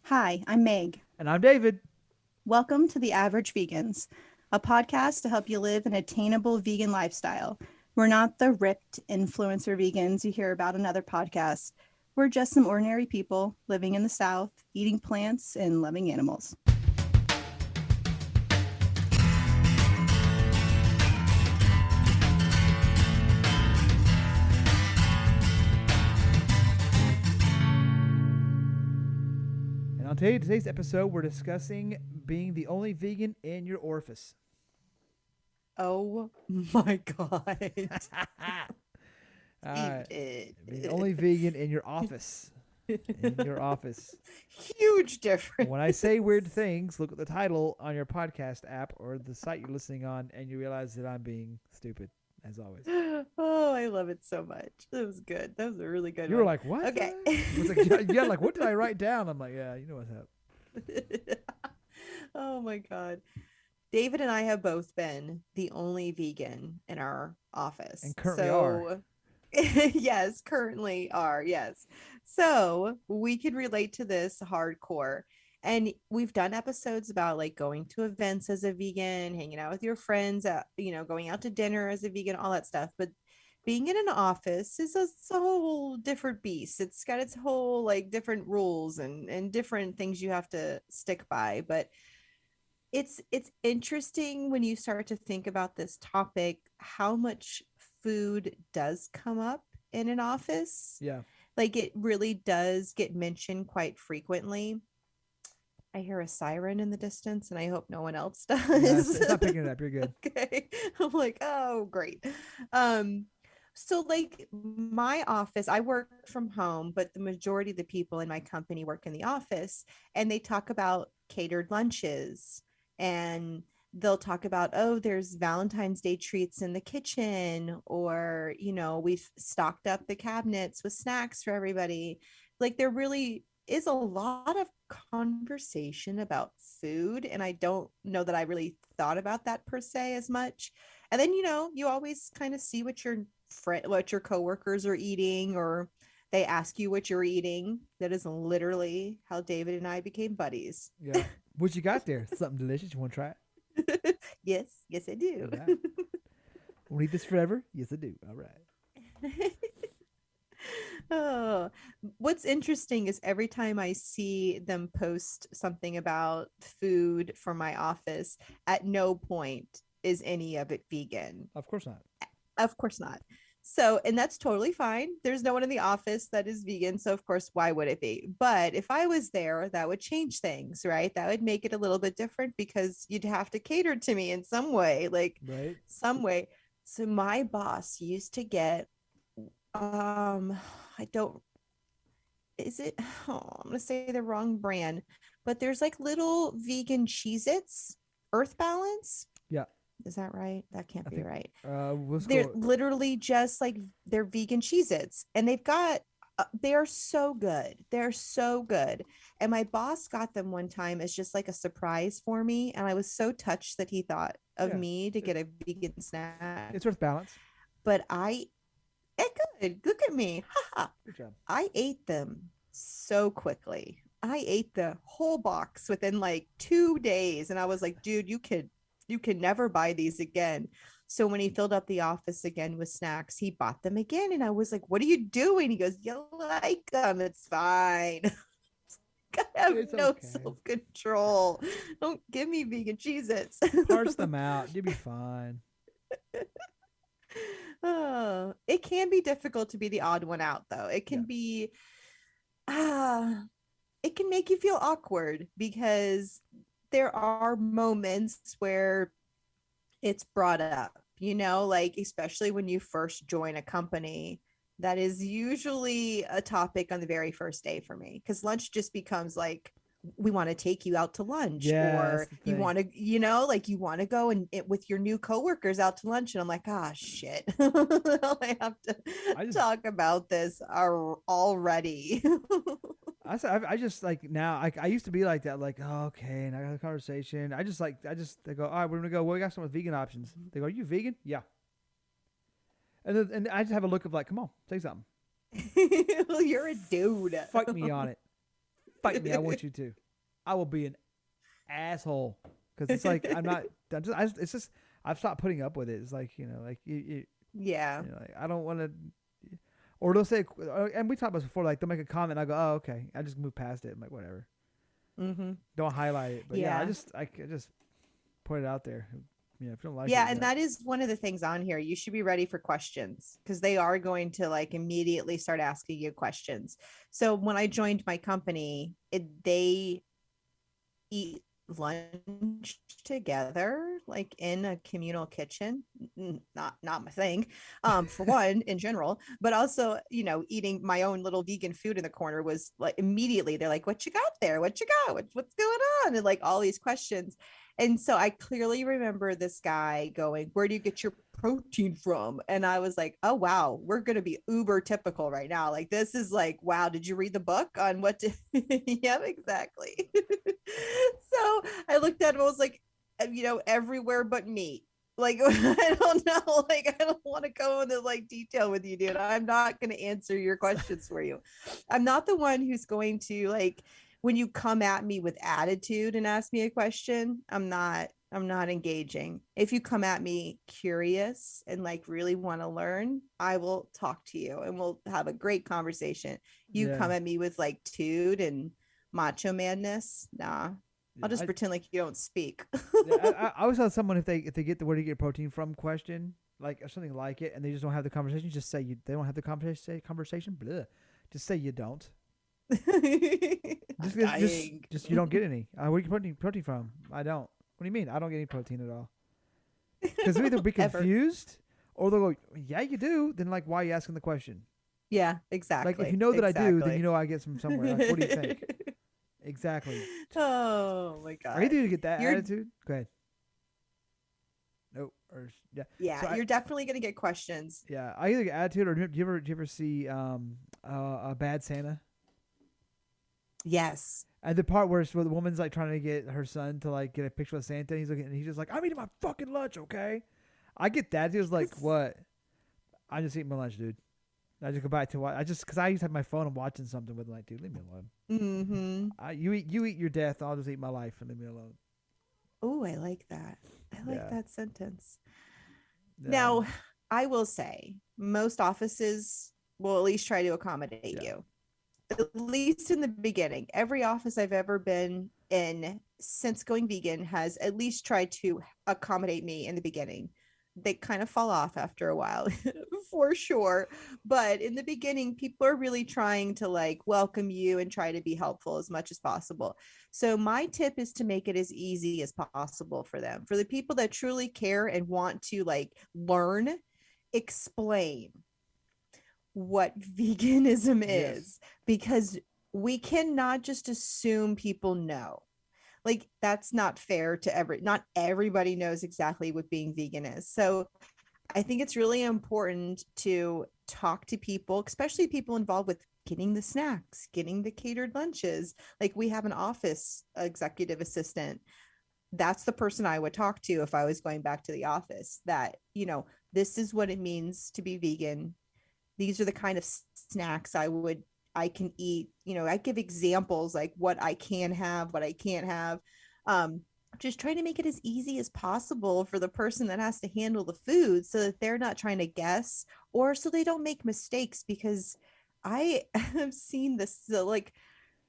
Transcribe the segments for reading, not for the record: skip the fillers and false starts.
Hi, I'm Meg. And I'm David. Welcome to The Average Vegans, a podcast to help you live an attainable vegan lifestyle. We're not the ripped influencer vegans you hear about in other podcasts. We're just some ordinary people living in the South, eating plants and loving animals. And on today's episode, we're discussing being the only vegan in your orifice. Oh my God. All right. David. Being the only vegan in your office. In your office. Huge difference. When I say weird things, look at the title on your podcast app or the site you're listening on, and you realize that I'm being stupid, as always. Oh, I love it so much. That was good. That was a really good You one. were like, what? Okay. I was like, yeah, like, what did I write down? I'm like, yeah, you know what's up. Oh my God. David and I have both been the only vegan in our office. And currently are. So, yes, currently are. Yes. So we can relate to this hardcore. And we've done episodes about like going to events as a vegan, hanging out with your friends, going out to dinner as a vegan, all that stuff. But being in an office is it's a whole different beast. It's got its whole like different rules and different things you have to stick by. But it's interesting when you start to think about this topic, how much food does come up in an office. Yeah. Like it really does get mentioned quite frequently. I hear a siren in the distance and I hope no one else Yeah, does. it's not picking it up. You're good. Okay. I'm like, oh great. um so like my office, I work from home, but the majority of the people in my company work in the office, and they talk about catered lunches, and they'll talk about, oh, there's Valentine's Day treats in the kitchen, or we've stocked up the cabinets with snacks for everybody. Like there really is a lot of conversation about food, and I don't know that I really thought about that per se as much. And then you always kind of see what your coworkers are eating, or they ask you what you're eating. That is literally how David and I became buddies. Yeah. What you got there? Something delicious. You want to try it? Yes, I do. All right. Won't eat this forever? Yes, I do. All right. Oh, what's interesting is every time I see them post something about food for my office, at no point is any of it vegan. Of course not. Of course not. So, and that's totally fine. There's no one in the office that is vegan. So, of course, why would it be? But if I was there, that would change things, right? That would make it a little bit different because you'd have to cater to me in some way, like Right. some way. So, my boss used to get, I don't, is it, oh, I'm going to say the wrong brand, but there's like little vegan Cheez-Its, Earth Balance. Yeah. Is that right? That can't be right. They're literally just like they're vegan Cheez-Its, and they are so good. They're so good. And my boss got them one time as just like a surprise for me, and I was so touched that he thought of me to get a vegan snack. It's Earth Balance. But good. Look at me. Good job. I ate them so quickly. I ate the whole box within like 2 days, and I was like, dude, you can never buy these again. So when he filled up the office again with snacks, he bought them again. And I was like, what are you doing? He goes, you like them. It's fine. I have no self-control. Don't give me vegan Cheez-Its. Parse them out. You'll be fine. Oh, it can be difficult to be the odd one out, though. It can be, it can make you feel awkward because there are moments where it's brought up, like especially when you first join a company, that is usually a topic on the very first day for me, because lunch just becomes like, we want to take you out to lunch, or you want to, like you want to go and with your new coworkers out to lunch. And I'm like, ah, shit. I have to talk about this already. I just like now, I used to be like that, like, oh, okay, and I got a conversation. I they go, all right, we're gonna go. Well, we got some with vegan options. They go, are you vegan? Yeah. And I just have a look of like, come on, say something. Well, you're a dude. Fight me on it. fight me. I want you to. I will be an asshole because it's like I'm not. It's just I've stopped putting up with it. It's like like Yeah. like I don't want to. Or they'll say, and we talked about this before. Like they'll make a comment, I go, "Oh, okay." I just move past it. I'm like, whatever. Mm-hmm. Don't highlight it. But yeah, Yeah. I just put it out there. Yeah, if you don't like it, Yeah, and that is one of the things on here. You should be ready for questions because they are going to like immediately start asking you questions. So when I joined my company, they eat lunch together like in a communal kitchen. Not my thing, for one, in general, but also eating my own little vegan food in the corner was like immediately they're like, what you got there, what you got, what's going on, and like all these questions. And so I clearly remember this guy going, where do you get your protein from? And I was like, oh, wow, we're going to be uber typical right now. Like, this is like, wow, did you read the book on what to? Yeah, exactly. So I looked at him, I was like, everywhere but meat. Like, I don't know. Like, I don't want to go into like detail with you, dude. I'm not going to answer your questions for you. I'm not the one who's going to like, when you come at me with attitude and ask me a question, I'm not engaging. If you come at me curious and like really want to learn, I will talk to you and we'll have a great conversation. You yeah. come at me with like tude and macho madness, nah. I'll just pretend like you don't speak. Yeah, I always tell someone if they get the where do you get protein from question, like or something like it, and they just don't have the conversation, just say they don't have the conversation. Blah. Just say you don't. Just you don't get any. Where do you get protein from? I don't. What do you mean? I don't get any protein at all. Because they'll either be confused or they'll go, yeah, you do. Then like, why are you asking the question? Yeah, exactly. Like if you know that I do, then you know I get some somewhere. Like, what do you think? Exactly. Oh my god. Are you to get that attitude? Go ahead. Nope. Or yeah. Yeah, so you're definitely gonna get questions. Yeah, I either get attitude or do you ever see a Bad Santa? Yes. And the part where the woman's like trying to get her son to like get a picture of Santa, and he's looking, and he's just like, "I'm eating my fucking lunch, okay?" I get that. He was like, "What?" I'm just eating my lunch, dude. I just go back to what because I used to have my phone and watching something with like, dude, leave me alone. Mm-hmm. You eat your death. I'll just eat my life and leave me alone. Oh, I like that. I like that sentence. Yeah. Now, I will say most offices will at least try to accommodate you. At least in the beginning. Every office I've ever been in since going vegan has at least tried to accommodate me in the beginning. They kind of fall off after a while, for sure. But in the beginning, people are really trying to like welcome you and try to be helpful as much as possible. So my tip is to make it as easy as possible for them. For the people that truly care and want to like learn, explain what veganism is, because we cannot just assume people know. Like that's not fair to not everybody knows exactly what being vegan is. So I think it's really important to talk to people, especially people involved with getting the snacks, getting the catered lunches. Like we have an office executive assistant. That's the person I would talk to if I was going back to the office, that, this is what it means to be vegan. These are the kind of snacks I can eat. I give examples like what I can have, what I can't have. Just trying to make it as easy as possible for the person that has to handle the food so that they're not trying to guess, or so they don't make mistakes, because I have seen this, like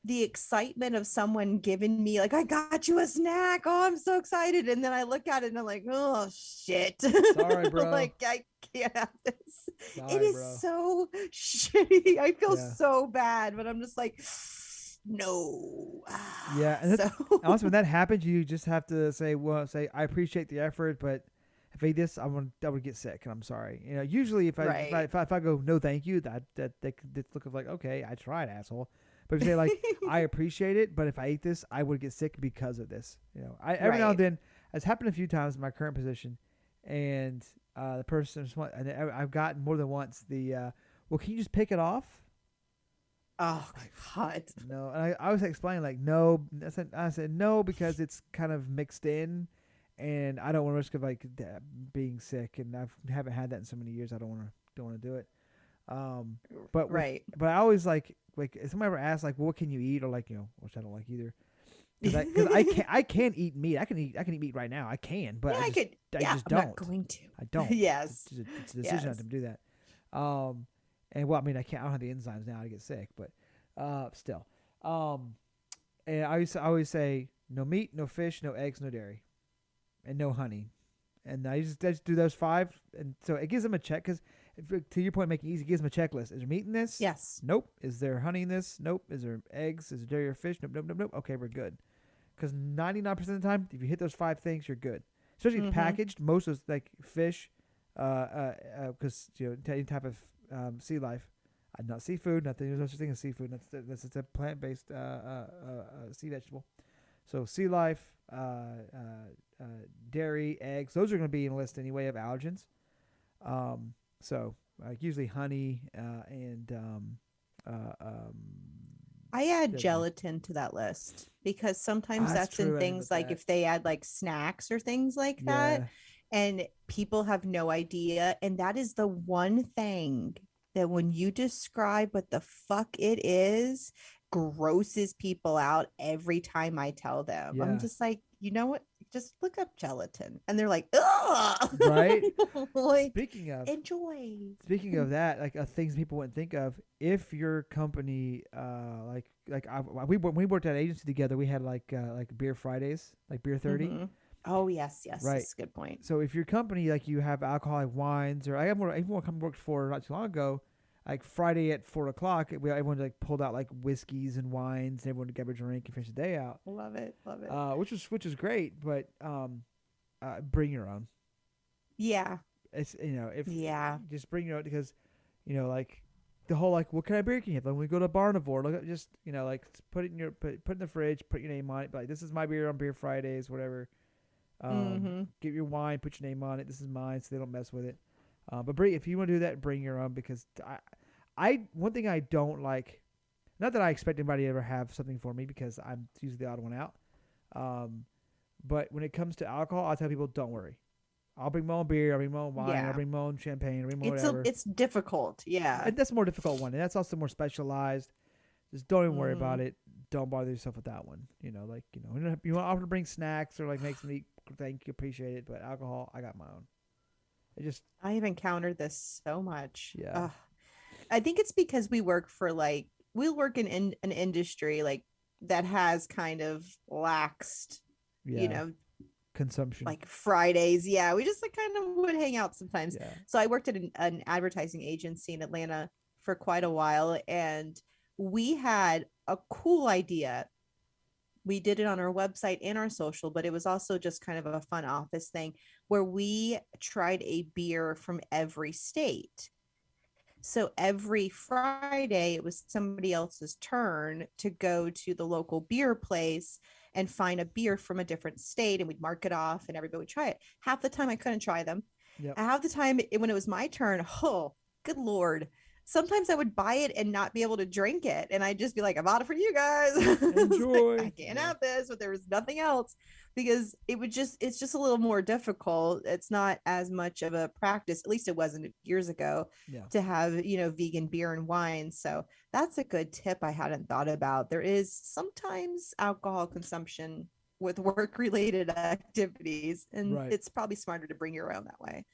the excitement of someone giving me like, I got you a snack, oh I'm so excited, and then I look at it and I'm like, oh shit, sorry bro, like I can't have this. Sorry, it is bro. So shitty. I feel so bad, but I'm just like, no. Yeah, and also when that happens, you just have to say, I appreciate the effort, but if I eat this, I would get sick, and I'm sorry. Usually if I go no thank you, that they look like, okay, I tried, asshole. But if you say like, I appreciate it, but if I eat this, I would get sick because of this. Every now and then, it's happened a few times in my current position, and the person, and I've gotten more than once well, can you just pick it off? Oh God! No, and I was explaining like no. I said no because it's kind of mixed in, and I don't want to risk of like being sick, and I haven't had that in so many years. I don't want to do it. But Right. I always like if somebody ever asks like, what can you eat, or like, which I don't like either. Because I can't eat meat. I can eat meat right now. I can, but Yeah, I could. I Yeah, just I'm not don't. going to. I don't. Yes. It's a decision not Yes. to do that. And well, I mean, I can't. I don't have the enzymes now to get sick, but still. And I always say no meat, no fish, no eggs, no dairy, and no honey. And I just do those 5, and so it gives them a check. Because to your point, making it easy, it gives them a checklist. Is there meat in this? Yes. Nope. Is there honey in this? Nope. Is there eggs? Is there dairy or fish? Nope. Nope. Nope. Nope. Okay, we're good. Because 99% of the time, if you hit those 5 things, you're good. Especially if packaged, most of those, like fish, because any type of sea life, not seafood. Nothing. There's no such thing as seafood. That's it's a plant-based sea vegetable. So sea life, dairy, eggs, those are going to be in a list anyway of allergens. So usually honey and I add gelatin to that list because sometimes that's in things like if they add like snacks or things like that, and people have no idea. And that is the one thing that when you describe what the fuck it is, grosses people out every time I tell them. Yeah. I'm just like, you know what? Just look up gelatin. And they're like, ugh. Right? Like, speaking of that, like things people wouldn't think of, if your company, we worked at an agency together, we had like beer Fridays, like beer 30. Mm-hmm. Oh, yes. Right. That's a good point. So if your company, like you have alcoholic wines, or I have one company worked for not too long ago, like Friday at 4:00, everyone like pulled out like whiskeys and wines, and everyone would grab a drink and finish the day out. Love it. Which is great, but bring your own. Yeah. It's just bring your own, because like the whole like, what kind of beer can you have? Like when we go to Barnivore, look at just like put it in your put in the fridge, put your name on it. But like, this is my beer on Beer Fridays, whatever. Get your wine, put your name on it. This is mine, so they don't mess with it. But if you want to do that, bring your own, because I one thing I don't like, not that I expect anybody to ever have something for me, because I'm usually the odd one out. But when it comes to alcohol, I'll tell people, don't worry. I'll bring my own beer, I'll bring my own wine, I'll bring my own champagne, I'll bring my own whatever. It's difficult, yeah. And that's a more difficult one, and that's also more specialized. Just don't even worry about it. Don't bother yourself with that one. You want to offer to bring snacks or like make some eat. Thank you, appreciate it. But alcohol, I got my own. I have encountered this so much. Yeah. I think it's because we work in an industry like that has kind of laxed, consumption, like Fridays. Yeah. We just like kind of would hang out sometimes. Yeah. So I worked at an advertising agency in Atlanta for quite a while, and we had a cool idea. We did it on our website and our social, but it was also just kind of a fun office thing where we tried a beer from every state. So every Friday, it was somebody else's turn to go to the local beer place and find a beer from a different state, and we'd mark it off and everybody would try it. Half the time I couldn't try them. Yep. Half the time when it was my turn, oh, good Lord. Sometimes I would buy it and not be able to drink it. And I'd just be like, I bought it for you guys. Enjoy. Like, I can't have this, but there was nothing else, because it's just a little more difficult. It's not as much of a practice, at least it wasn't years ago, to have, vegan beer and wine. So that's a good tip I hadn't thought about. There is sometimes alcohol consumption with work-related activities, and it's probably smarter to bring your own that way.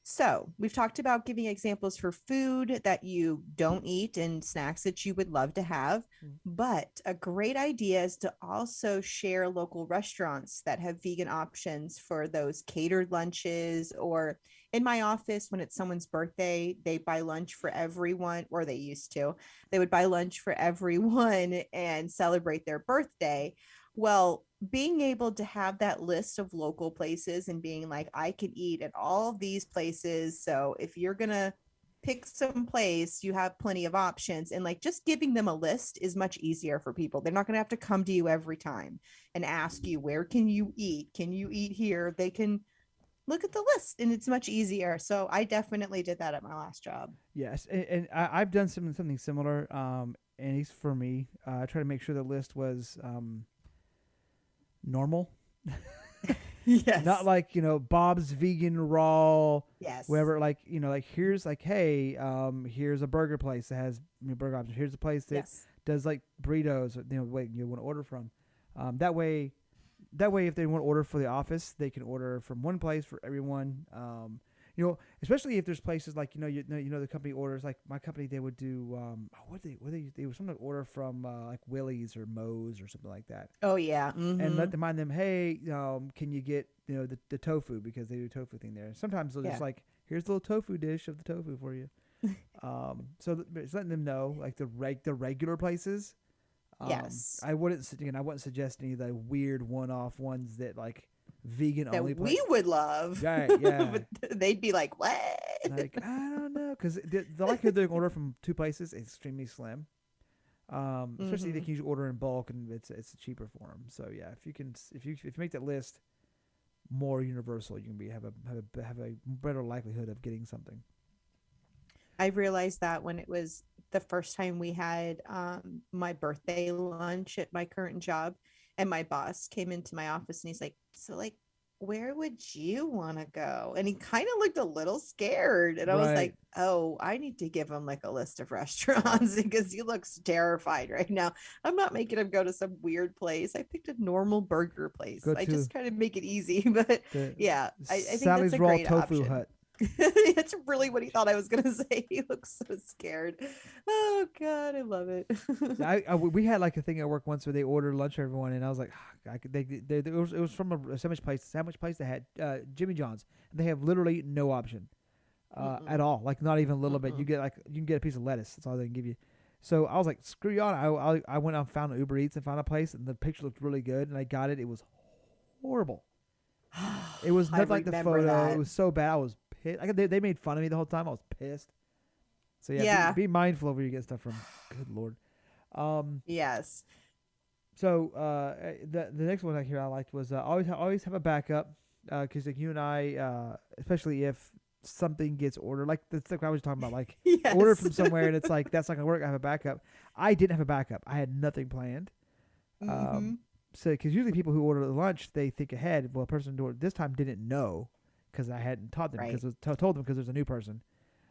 So we've talked about giving examples for food that you don't eat and snacks that you would love to have, but a great idea is to also share local restaurants that have vegan options for those catered lunches. Or in my office, when it's someone's birthday, they buy lunch for everyone, or they used to. They would buy lunch for everyone and celebrate their birthday. Well, being able to have that list of local places and being like, I can eat at all of these places. So if you're going to pick some place, you have plenty of options. And like just giving them a list is much easier for people. They're not going to have to come to you every time and ask you, where can you eat? Can you eat here? They can look at the list and it's much easier. So I definitely did that at my last job. Yes. And I've done something similar. And at least for me, I try to make sure the list was, normal. Not Yes. like, Bob's Vegan Raw, Yes. whatever. Like, like here's like, hey, here's a burger place that has burger options. Here's a place that Yes. does like burritos. Wait, you want to order from. That way, if they want to order for the office, they can order from one place for everyone. Especially if there's places like the company orders, like my company, they would do they would sometimes order from like Willie's or Moe's or something like that, Oh yeah. and Mm-hmm. let them mind them, hey, can you get the tofu, because they do a tofu thing there. Sometimes they'll just Yeah. like, here's a little tofu dish of the tofu for you. So it's letting them know, like the regular places. Yes. I wouldn't suggest any of the weird one-off ones that like vegan That only place. we would love. Yeah, yeah. But they'd be like, what? Like, I don't know, because the likelihood they're gonna order from two places is extremely slim. Especially they Mm-hmm. can usually order in bulk, and it's cheaper for them. So yeah, if you make that list more universal, you can have a better likelihood of getting something. I realized that when it was the first time we had my birthday lunch at my current job, and my boss came into my office and he's like, so like, where would you want to go? And he kind of looked a little scared. And I was Right. like, oh, I need to give him like a list of restaurants because he looks terrified right now. I'm not making him go to some weird place. I picked a normal burger place. Go I to just try to make it easy. But the yeah, I think that's Sally's a Raw great Tofu option. Hut. It's really what he thought I was gonna say. He looks so scared. Oh God, I love it. We had like a thing at work once where they ordered lunch for everyone, and I was like, it was from a sandwich place that had Jimmy John's, and they have literally no option at Mm-mm. all, like not even a little bit. Mm-mm. You can get a piece of lettuce. That's all they can give you. So I was like, screw you on. I went out and found Uber Eats and found a place, and the picture looked really good, and I got it. It was horrible. It was I nothing like the remember photo. It that. was so bad. I was pissed. They made fun of me the whole time. I was pissed. So yeah, Yeah. be mindful of where you get stuff from. Good lord. Um. Yes. So the next one I hear I liked was always have a backup, because like you and I, especially if something gets ordered, like the thing I was talking about, like order Yes. from somewhere and it's like that's not gonna work. I have a backup. I didn't have a backup. I had nothing planned. Mm-hmm. So because usually people who order lunch, they think ahead. Well, a person who ordered this time didn't know, because I hadn't taught them, Right. because told them, because there's a new person.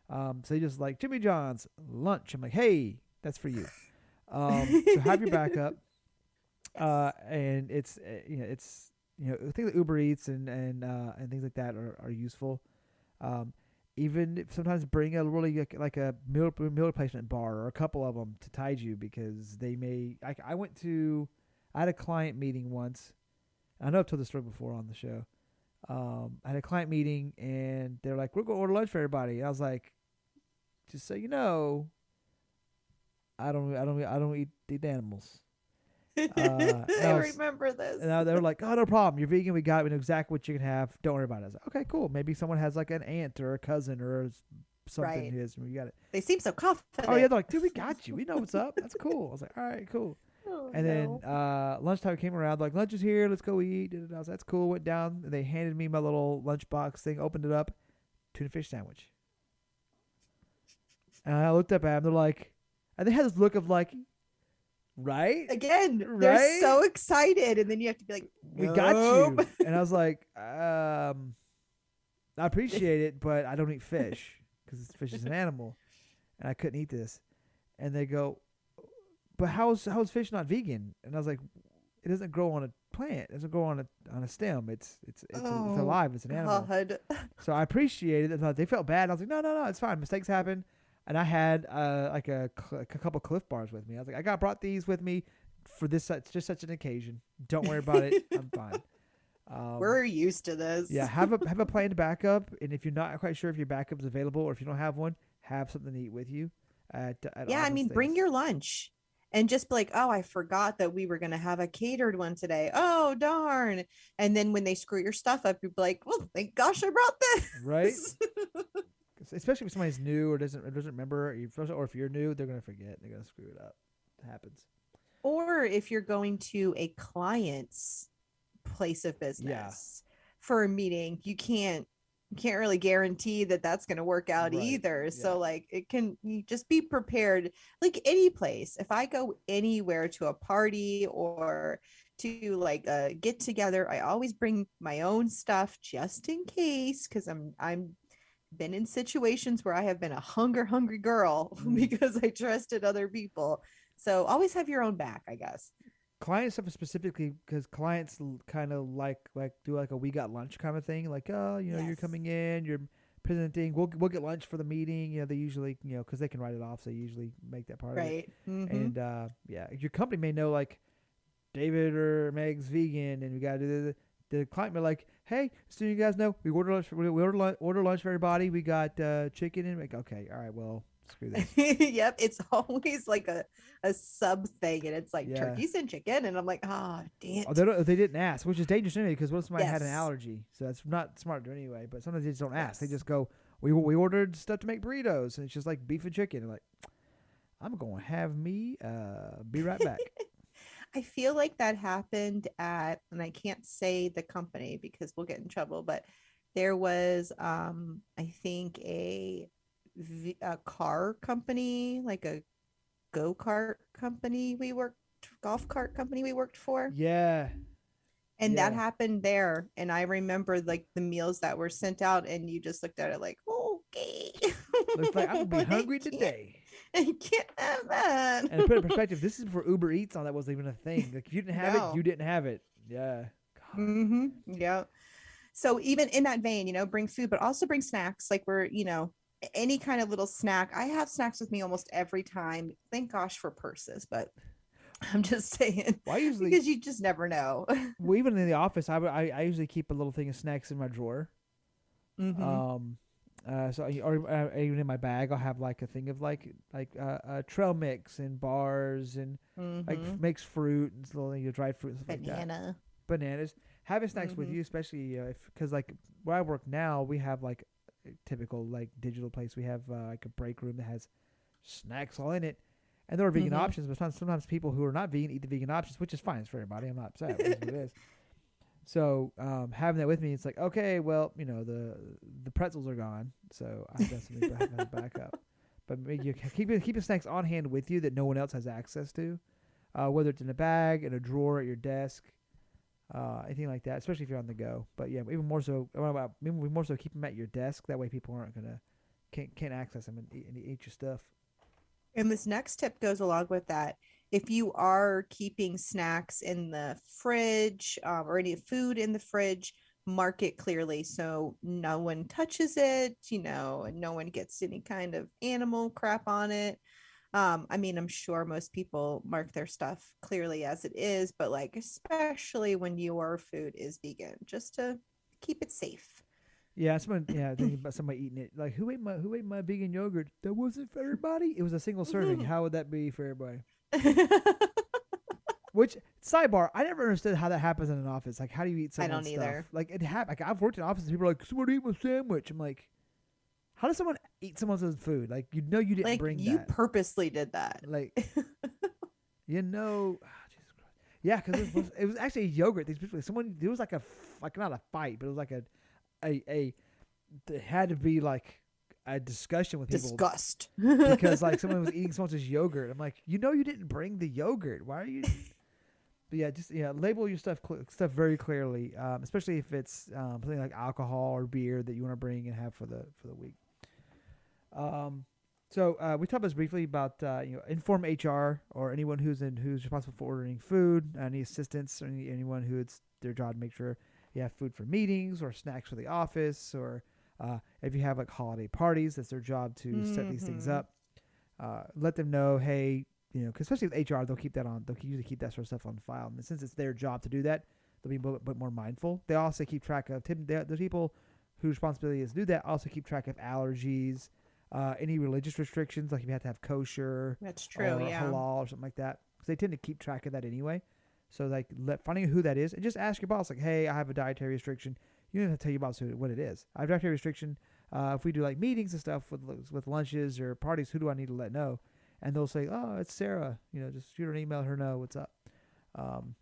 So they just like, Jimmy John's lunch. I'm like, hey, that's for you. So have your backup. Yes. And things like Uber Eats and things like that are useful. Um, Even sometimes bring a really like a meal replacement bar or a couple of them to tide you, because they may. I had a client meeting once. I know I've told this story before on the show. I had a client meeting, and they're like, "We're going to order lunch for everybody." And I was like, "Just so you know, I don't eat animals." And I I was, remember this. they were like, "Oh, no problem. You're vegan. We got it. We know exactly what you can have. Don't worry about it." I was like, "Okay, cool. Maybe someone has like an aunt or a cousin or something Right. who is. We got it." They seem so Oh yeah, confident. they're like, "Dude, we got you. We know what's up. That's cool." I was like, "All right, cool." Oh And then no. lunchtime came around. Like, lunch is here. Let's go eat. And I was, that's cool. Went down. And they handed me my little lunchbox thing. Opened it up. Tuna fish sandwich. And I looked up at them. They're like, and they had this look of like, right, Again, they're right. so excited, and then you have to be like, We got nope. you. And I was like, I appreciate it, but I don't eat fish, because fish is an animal, and I couldn't eat this. And they go, but how's fish not vegan? And I was like, it doesn't grow on a plant. It doesn't grow on a stem. It's Oh alive. It's an animal. God. So I appreciated it. I thought they felt bad. I was like, no, it's fine. Mistakes happen. And I had like a couple Cliff Bars with me. I was like, brought these with me for just such an occasion. Don't worry about it. I'm fine. We're used to this. Yeah, have a planned backup, and if you're not quite sure if your backup is available, or if you don't have one, have something to eat with you at Yeah, I office mean, bring things. your lunch and just be like, oh, I forgot that we were going to have a catered one today. Oh, darn. And then when they screw your stuff up, you're like, well, thank gosh I brought Right? this. Especially if somebody's new or doesn't remember, or if you're new, they're gonna forget. They're gonna screw it up. It happens. Or if you're going to a client's place of Yeah. business for a meeting, you can't you can't really guarantee that that's going to work out Right. either. Yeah. So like you just be prepared. Like any place, if I go anywhere to a party or to like a get together, I always bring my own stuff just in case, because I'm been in situations where I have been a hungry girl Mm. because I trusted other people. So always have your own back, I guess. Client stuff specifically because clients kind of like do like a we got lunch kind of thing. Like, oh, you're Yes. coming in, you're presenting. We'll get lunch for the meeting. They usually because they can write it off, so they usually make that part of it. Right. Mm-hmm. And yeah, your company may know like David or Meg's vegan, and we got to do the client may like, hey, so you guys know we order lunch. We order lunch for everybody. We got chicken and like, okay, all right, well, screw this. Yep. It's always like a sub thing, and it's like Yeah. turkeys and chicken. And I'm like, oh, damn. Oh, they didn't ask, which is dangerous anyway, because what if somebody had an Yes. allergy? So that's not smart to do anyway. But sometimes they just don't ask. They Yes. just go, we ordered stuff to make burritos, and it's just like beef and chicken. And like, I'm going to have me, be right back. I feel like that happened at, and I can't say the company because we'll get in trouble, but there was, I think a car company, like a go-kart company golf cart company we worked for. Yeah. And that Yeah. happened there. And I remember like the meals that were sent out, and you just looked at it like, okay. Looks like I'm going to be hungry can't, today. I can't have that. And to put it in perspective, this is before Uber Eats on that wasn't even a thing. Like, if you didn't have it, No. you didn't have it. Yeah. God. Mm-hmm. Yeah. So even in that vein, bring food, but also bring snacks. Like any kind of little snack. I have snacks with me almost every time. Thank gosh for purses, but I'm just saying Well, I usually, because you just never know. well, even in the office, I usually keep a little thing of snacks in my drawer. Mm-hmm. Or even in my bag, I'll have like a thing of trail mix and bars and like Mm-hmm. mixed fruit and little dried fruit and stuff like that. Banana. Bananas. Having snacks with Mm-hmm. you, especially because like where I work now, we have like a typical like digital place. We have like a break room that has snacks all in it, and there are vegan Mm-hmm. options. But sometimes people who are not vegan eat the vegan options, which is fine. It's for everybody. I'm not upset. It is what it is. So having that with me, it's like, okay, well, the pretzels are gone, so I have something to have back up. But maybe you keep the snacks on hand with you that no one else has access to, whether it's in a bag, in a drawer, at your desk, anything like that. Especially if you're on the go. But yeah, even more so, keep them at your desk. That way, people aren't can't access them and eat your stuff. And this next tip goes along with that. If you are keeping snacks in the fridge, or any food in the fridge, mark it clearly so no one touches it, and no one gets any kind of animal crap on it. I mean, I'm sure most people mark their stuff clearly as it is, but like, especially when your food is vegan, just to keep it safe. Yeah, thinking about somebody eating it. Like, who ate my vegan yogurt? That wasn't for everybody. It was a single serving. How would that be for everybody? Which, sidebar, I never understood how that happens in an office. Like, how do you eat I someone's don't stuff? either. Like, it happens. Like, I've worked in offices. People are like, "Someone eat my sandwich." I'm like, how does someone eat someone else's food? Like, you didn't Like, bring you that. purposely did that. Like, Jesus Christ. Yeah, because it was actually yogurt. There was like like not a fight, but it was like it had to be like a discussion with people. Disgust. Because like someone was eating someone else's yogurt. I'm like, you didn't bring the yogurt. Why are you? But yeah, just label your stuff very clearly, especially if it's something like alcohol or beer that you want to bring and have for the week. So we talked about briefly about inform HR or anyone who's responsible for ordering food, any assistants or anyone who it's their job to make sure you have food for meetings or snacks for the office, or if you have like holiday parties, that's their job to set these things up. Let them know, hey, cause especially with HR, they'll usually keep that sort of stuff on file, and since it's their job to do that, they'll be a little bit more mindful. They also keep track of the people whose responsibility is to do that. Also keep track of allergies. Any religious restrictions, like if you have to have kosher, That's true, or yeah. halal or something like that, because they tend to keep track of that anyway. So like finding who that is and just ask your boss, like, hey, I have a dietary restriction. You don't have to tell your boss what it is. I have a dietary restriction. If we do like meetings and stuff with lunches or parties, who do I need to let know? And they'll say, oh, it's Sarah. Just shoot her an email, let her know what's up. And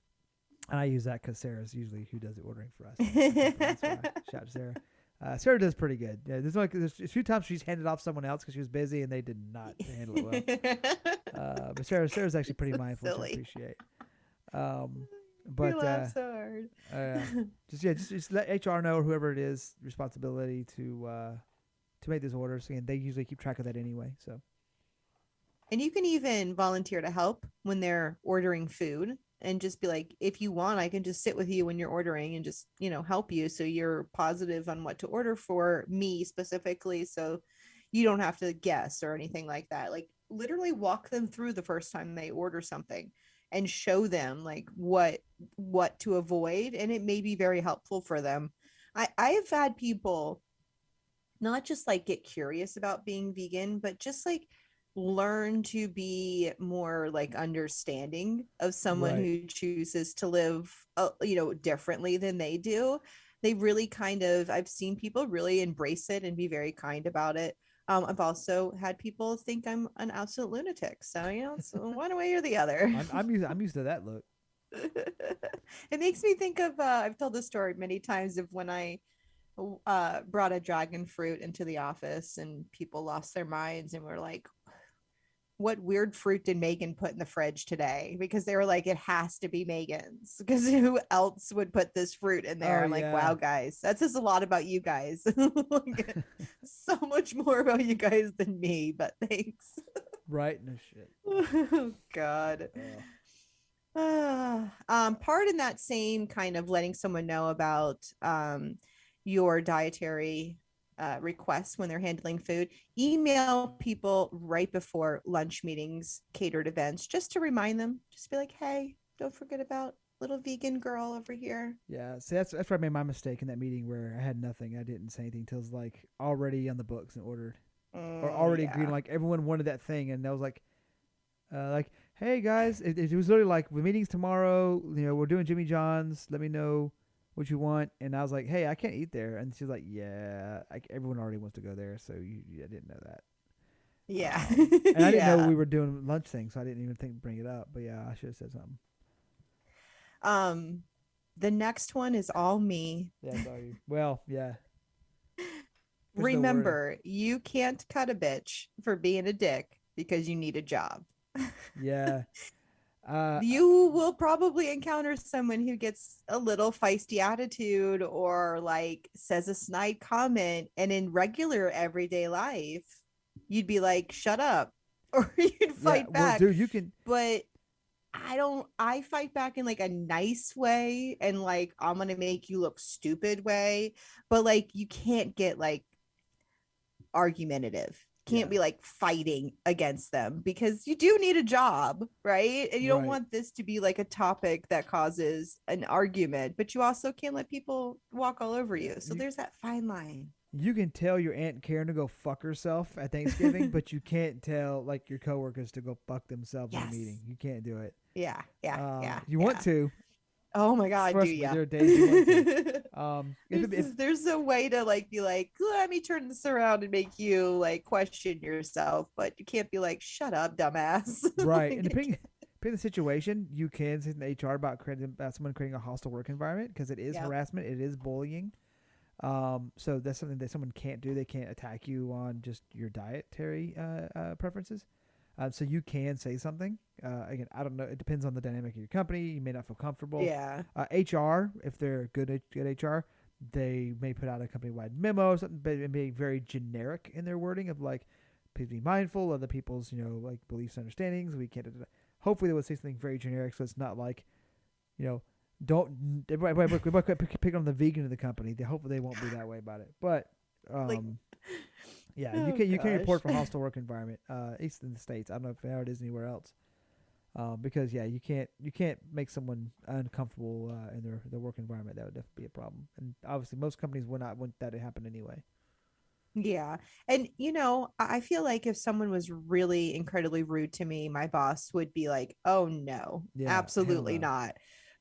I use that because Sarah's usually who does the ordering for us. That's why. Shout out to Sarah. Sarah does pretty good. Yeah, there's a few times she's handed off someone else because she was busy and they did not handle it well. But Sarah's actually pretty So mindful, which I silly. appreciate. We But laugh so hard. just let HR know, or whoever it is, responsibility to make those orders. And they usually keep track of that anyway. So. And you can even volunteer to help when they're ordering food and just be like, if you want, I can just sit with you when you're ordering and just, help you. So you're positive on what to order for me specifically. So you don't have to guess or anything like that. Like literally walk them through the first time they order something and show them like what to avoid. And it may be very helpful for them. I have had people not just like get curious about being vegan, but just like learn to be more like understanding of someone Right. who chooses to live differently than they do. They really I've seen people really embrace it and be very kind about it. I've also had people think I'm an absolute lunatic, so it's one way or the other. I'm used to that look. It makes me think of I've told this story many times of when I brought a dragon fruit into the office and people lost their minds and were like, what weird fruit did Megan put in the fridge today? Because they were like, it has to be Megan's, because who else would put this fruit in there? Oh I'm like, yeah. wow, guys, that says a lot about you guys. Like, so much more about you guys than me, but thanks. Right. No shit. Oh God. Part in that same kind of letting someone know about your dietary requests when they're handling food, email people right before lunch meetings, catered events, just to remind them, just be like, hey, don't forget about little vegan girl over here. Yeah, see, that's where I made my mistake in that meeting where I had nothing. I didn't say anything until it was like already on the books and ordered, or already agreed. Yeah. Like everyone wanted that thing, and I was like, hey guys, it was literally like the meeting's tomorrow. We're doing Jimmy John's. Let me know what you want. And I was like, hey, I can't eat there. And she's like, yeah, everyone already wants to go there, so I didn't know that. Yeah. And I didn't know Yeah. we were doing lunch thing, so I didn't even think to bring it up. But yeah, I should have said something. The next one is all me. Yeah, sorry. Well, yeah. Remember, you can't cut a bitch for being a dick because you need a job. Yeah. You will probably encounter someone who gets a little feisty attitude or like says a snide comment, and in regular everyday life you'd be like, shut up, or you'd fight well, back. dude, you can. But I fight back in like a nice way and like I'm gonna make you look stupid way, but like you can't get like argumentative, can't be like fighting against them, because you do need a job, right? And you don't want this to be like a topic that causes an argument, but you also can't let people walk all over you. So there's that fine line. You can tell your Aunt Karen to go fuck herself at Thanksgiving, but you can't tell like your coworkers to go fuck themselves in a meeting. You can't do it. Yeah. You want to. Oh my God, Trust do me, ya? there are days you want to. There's a way to like be like, let me turn this around and make you like question yourself, but you can't be like, shut up, dumbass. Right. And depending on the situation, you can say to the HR about someone creating a hostile work environment, because it is harassment, it is bullying. So that's something that someone can't do. They can't attack you on just your dietary preferences. So you can say something. Again, I don't know. It depends on the dynamic of your company. You may not feel comfortable. Yeah. HR, if they're good HR, they may put out a company-wide memo or something, but it may be very generic in their wording of like, please be mindful of the people's, like beliefs and understandings. We can't. Hopefully, they would say something very generic, so it's not like, don't everybody pick on the vegan of the company. Hopefully, they won't be that way about it. But yeah, you can report for hostile work environment, at least in the States. I don't know how it is anywhere else. Because you can't make someone uncomfortable in their work environment. That would definitely be a problem. And obviously, most companies would not want that to happen anyway. Yeah. And I feel like if someone was really incredibly rude to me, my boss would be like, oh no, absolutely not.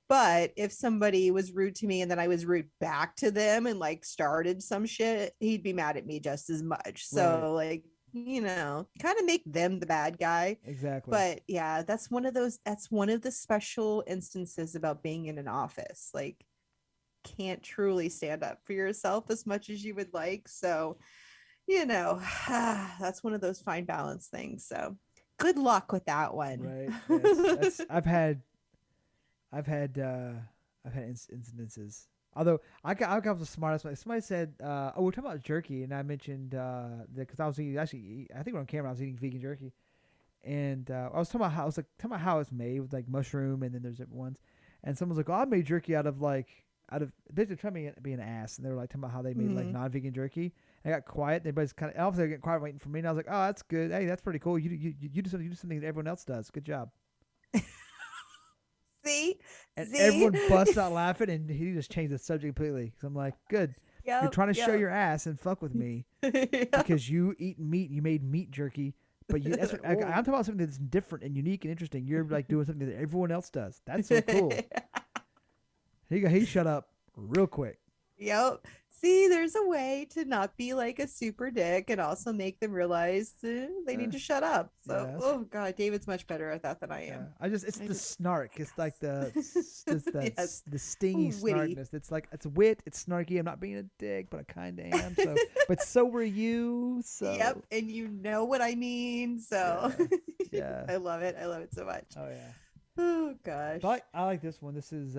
But if somebody was rude to me and then I was rude back to them and like started some shit, he'd be mad at me just as much. So like, kind of make them the bad guy. Exactly. But yeah, that's one of the special instances about being in an office. Like, can't truly stand up for yourself as much as you would like. So, you know, that's one of those fine balance things. So good luck with that one. Right. That's I've had incidences. Although I got the smartest one. Somebody said, "Oh, we're talking about jerky," and I mentioned because I was eating, actually, I think we're on camera. I was eating vegan jerky, and I was talking about how it's made with like mushroom, and then there's different ones. And someone was like, "Oh, I made jerky out of They were trying to be an ass, and they were like talking about how they made like non-vegan jerky. I got quiet. Everybody's kind of obviously getting quiet, waiting for me. And I was like, "Oh, that's good. Hey, that's pretty cool. You do something that everyone else does. Good job." See, and everyone busts out laughing, and he just changed the subject completely. Because I'm like, good. Yep, you're trying to show your ass and fuck with me because you eat meat. You made meat jerky, but that's what, I'm talking about something that's different and unique and interesting. You're like doing something that everyone else does. That's so cool. He shut up real quick. Yep. See, there's a way to not be like a super dick and also make them realize they need to shut up. So, oh god, David's much better at that than I am. It's the snark. It's like the stingy Witty. snarkness. It's like it's wit. It's snarky. I'm not being a dick, but I kind of am. So, but so were you. So. Yep, and you know what I mean. So, yeah. I love it. I love it so much. Oh yeah. Oh gosh. But I like this one. This is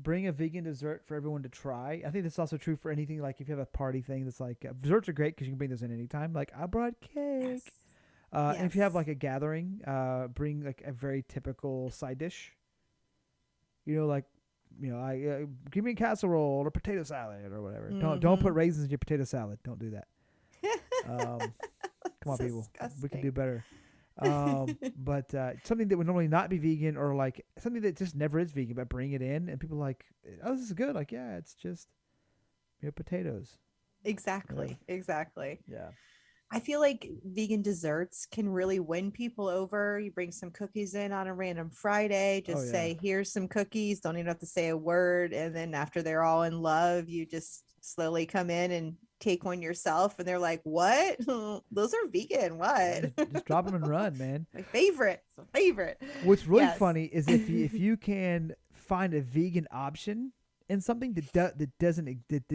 bring a vegan dessert for everyone to try. I think this is also true for anything, like if you have a party thing that's like desserts are great because you can bring those in anytime. Like I brought cake. Yes. And if you have like a gathering, bring like a very typical side dish. Like give me a casserole or potato salad or whatever. Don't put raisins in your potato salad. Don't do that. Come on, people. Disgusting. We can do better. But something that would normally not be vegan, or like something that just never is vegan, but bring it in, and people are like, oh, this is good. Like, yeah, it's just potatoes. Exactly. Yeah. I feel like vegan desserts can really win people over. You bring some cookies in on a random Friday, just say, here's some cookies. Don't even have to say a word. And then after they're all in love, you just slowly come in and take one yourself. And they're like, what? Those are vegan. What? Just drop them and run, man. My favorite. It's my favorite. What's really funny is if you can find a vegan option in something that they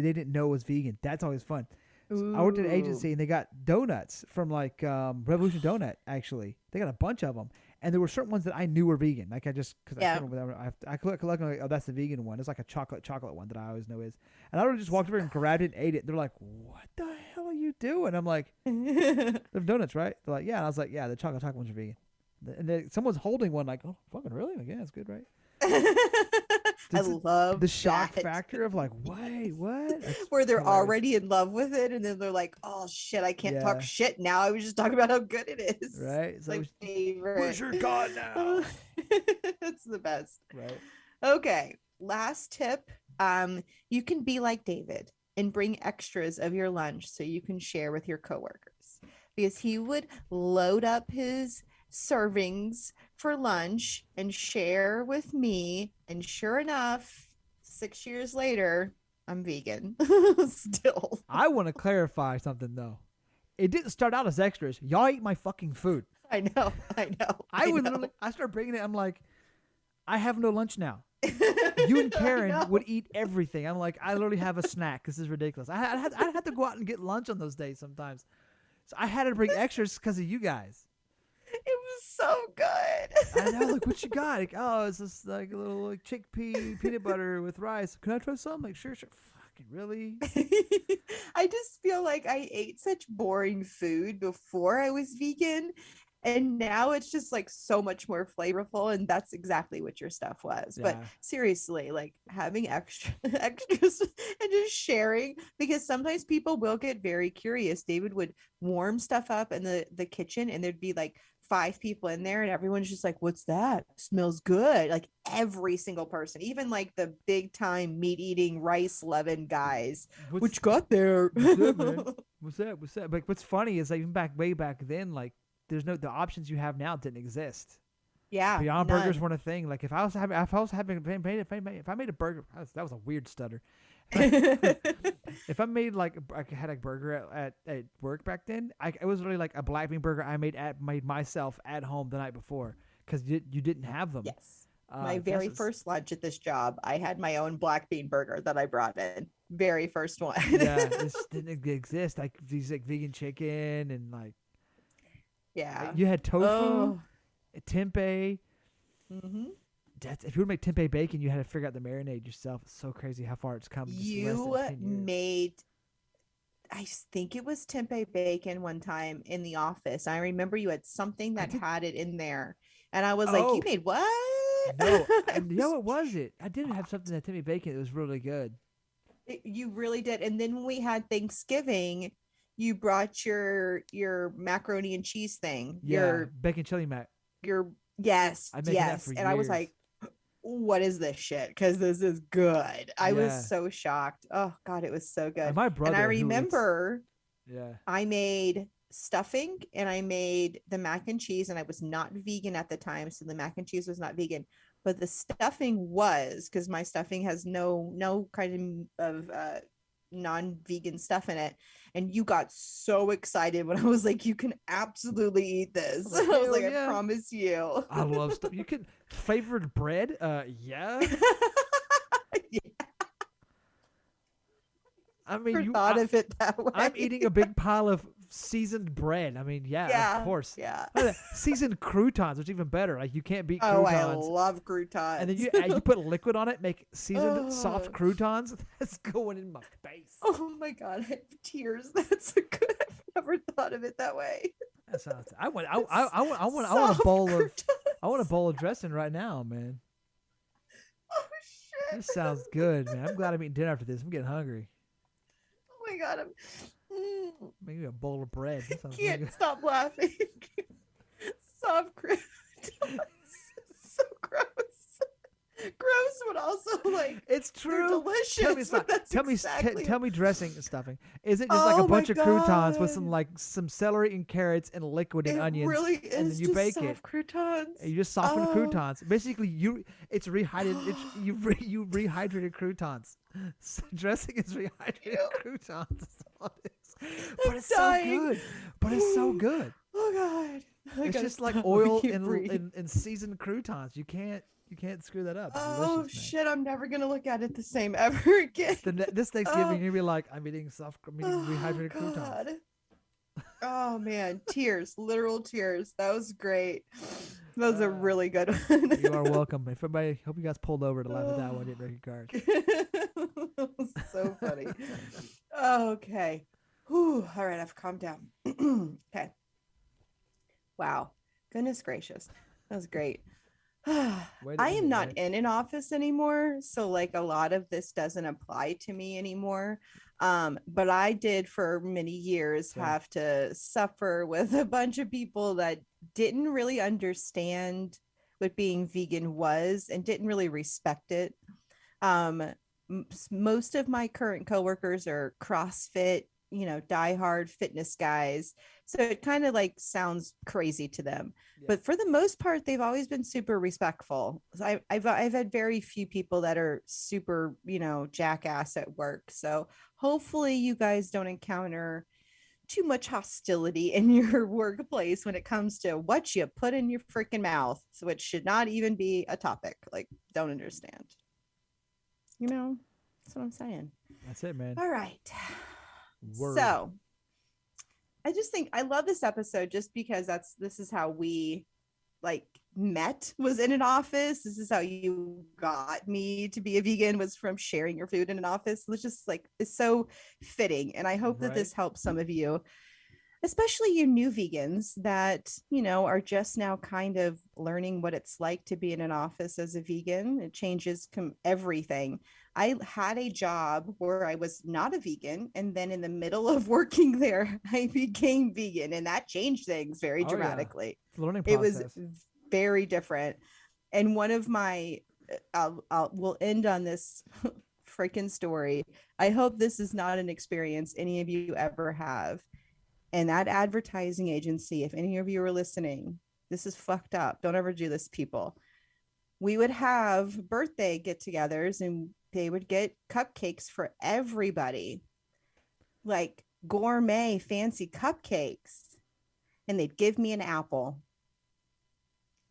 didn't know was vegan. That's always fun. So I worked at an agency, and they got donuts from like Revolution Donut. Actually, they got a bunch of them, and there were certain ones that I knew were vegan. Like I collect, like, oh, that's the vegan one. It's like a chocolate one that I always know is. And I just walked over and grabbed it and ate it. They're like, "What the hell are you doing?" I'm like, "They're donuts, right?" They're like, "Yeah." And I was like, "Yeah, the chocolate ones are vegan." And someone's holding one, like, "Oh, fucking really?" Like, yeah, it's good, right? I love the shock factor of like, wait, what? That's where they're already in love with it, and then they're like, oh shit, I can't talk shit now. I was just talking about how good it is. Right? It's my favorite. Where's your God now? It's the best. Right. Okay. Last tip. You can be like David and bring extras of your lunch so you can share with your coworkers, because he would load up his servings for lunch and share with me, and sure enough, 6 years later, I'm vegan. Still. I want to clarify something though. It didn't start out as extras. Y'all ate my fucking food. I know. I started bringing it. I'm like, I have no lunch now. You and Karen would eat everything. I'm like, I literally have a snack. This is ridiculous. I had to go out and get lunch on those days sometimes. So I had to bring extras because of you guys. It was so good. I know. Like, what you got? Like, oh, it's just like a little like chickpea peanut butter with rice. Can I try some? Like, sure. Fucking really? I just feel like I ate such boring food before I was vegan, and now it's just like so much more flavorful, and that's exactly what your stuff was. But seriously, like having extras and just sharing, because sometimes people will get very curious. David would warm stuff up in the kitchen, and there'd be like 5 people in there, and everyone's just like, what's that? Smells good. Like every single person, even like the big time meat eating rice loving guys. Which got there? What's that? But what's funny is like even way back then, like the options you have now didn't exist. Yeah, Beyond Burgers weren't a thing. Like if I made a burger, that was a weird stutter. If I made like I had a burger at work back then, it was really like a black bean burger I made myself at home the night before, because you didn't have them. Yes. My very first lunch at this job, I had my own black bean burger that I brought in. Very first one. Yeah, this didn't exist. Like these like vegan chicken and like Yeah. you had tofu, Oh. tempeh. Mm-hmm. If you were to make tempeh bacon, you had to figure out the marinade yourself. It's so crazy how far it's come. In just less than 10 years. Made, I think it was tempeh bacon one time in the office. I remember you had something that had it in there, and I was like, "You made what?" No, no, it wasn't. I did have something that tempeh bacon. It was really good. You really did. And then when we had Thanksgiving, you brought your macaroni and cheese thing. Yeah, Your bacon chili mac. Your yes, I've been that for and years. I was like, what is this shit? Because this is good. I was so shocked. Oh God, it was so good. And my brother, and I remember, yeah, I made stuffing and I made the mac and cheese, and I was not vegan at the time, so the mac and cheese was not vegan, but the stuffing was, because my stuffing has no kind of non-vegan stuff in it. And you got so excited when I was like, you can absolutely eat this. I was like, I promise you. I love stuff. You can flavored bread. Yeah. Yeah. I mean, thought of it that way. I'm eating a big pile of seasoned bread. I mean, yeah, of course. Yeah. Seasoned croutons, which is even better. Like you can't beat croutons. Oh, I love croutons. And then you put liquid on it, make seasoned soft croutons. That's going in my face. Oh my God, I have tears. That's a good. I've never thought of it that way. That sounds. I want a bowl of dressing right now, man. Oh shit. This sounds good, man. I'm glad I'm eating dinner after this. I'm getting hungry. Oh my God, Maybe a bowl of bread. I can't stop laughing. Soft croutons. So gross. Gross, but also like it's true. Delicious. Tell me dressing and stuffing. Is it just like a bunch of croutons with some celery and carrots and liquid and onions? Really is, and then you bake it. Croutons. And you just soften croutons. Basically, you rehydrated croutons. So dressing is rehydrated croutons. But it's so good. But it's so good. Oh God. It's just like oil and seasoned croutons. You can't screw that up. It's delicious, shit! I'm never gonna look at it the same ever again. This Thanksgiving, you'll be like, I'm eating rehydrated croutons. Oh man, tears, literal tears. That was great. That was a really good one. You are welcome. If everybody, hope you guys pulled over to laugh at that one. Didn't break your card. That was so funny. Okay. Whew. All right, I've calmed down. Okay. Wow. Goodness gracious. That was great. I am not in an office anymore, so like a lot of this doesn't apply to me anymore. But I did for many years have to suffer with a bunch of people that didn't really understand what being vegan was and didn't really respect it. Most of my current coworkers are CrossFit, diehard fitness guys. So it kind of like sounds crazy to them, but for the most part, they've always been super respectful. I've had very few people that are super, jackass at work. So hopefully you guys don't encounter too much hostility in your workplace when it comes to what you put in your freaking mouth. So it should not even be a topic. Like, don't understand. That's what I'm saying. That's it, man. All right. Word. So I just think I love this episode just because this is how we met, was in an office. This is how you got me to be a vegan, was from sharing your food in an office. It's just it's so fitting. And I hope that this helps some of you, especially you new vegans that, are just now kind of learning what it's like to be in an office as a vegan. It changes everything. I had a job where I was not a vegan, and then in the middle of working there, I became vegan, and that changed things very dramatically. Yeah. Learning process. It was very different. And one of my, we'll end on this freaking story. I hope this is not an experience any of you ever have. And that advertising agency, if any of you are listening, this is fucked up. Don't ever do this, people. We would have birthday get-togethers, and they would get cupcakes for everybody, like gourmet fancy cupcakes, and they'd give me an apple.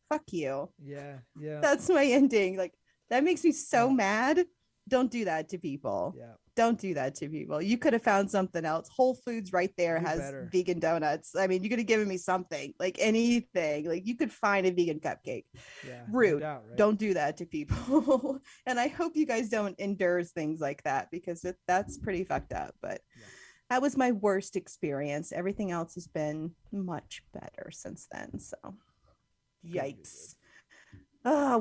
fuck you. Yeah. Yeah. That's my ending. Like, that makes me so Yeah. mad. Don't do that to people. Yeah. Don't do that to people. You could have found something else. Whole Foods right there Do has better. vegan donuts. I mean, you could have given me something, like anything. Like, you could find a vegan cupcake. Yeah. No Rude. doubt, right? Don't do that to people. And I hope you guys don't endure things like that, because that's pretty fucked up. But Yeah. that was my worst experience. Everything else has been much better since then. So, Good, good, good. yikes.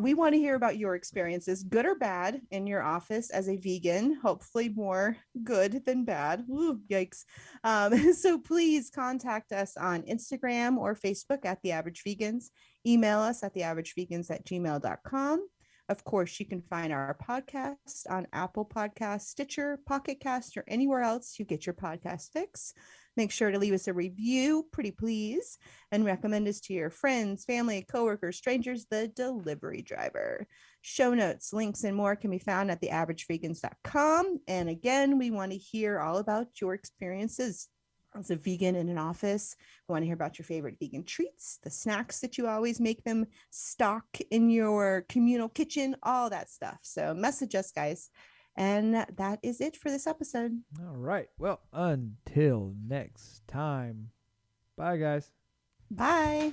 We want to hear about your experiences, good or bad, in your office as a vegan. Hopefully, more good than bad. Ooh, yikes. So please contact us on Instagram or Facebook at The Average Vegans. Email us at theaveragevegans@gmail.com. Of course, you can find our podcast on Apple Podcasts, Stitcher, Pocket Cast, or anywhere else you get your podcast fix. Make sure to leave us a review, pretty please, and recommend us to your friends, family, coworkers, strangers, the delivery driver. Show notes, links, and more can be found at theaveragevegans.com. And again, we want to hear all about your experiences as a vegan in an office. We want to hear about your favorite vegan treats, the snacks that you always make them stock in your communal kitchen, all that stuff. So message us, guys. And that is it for this episode. All right. Well, until next time. Bye, guys. Bye.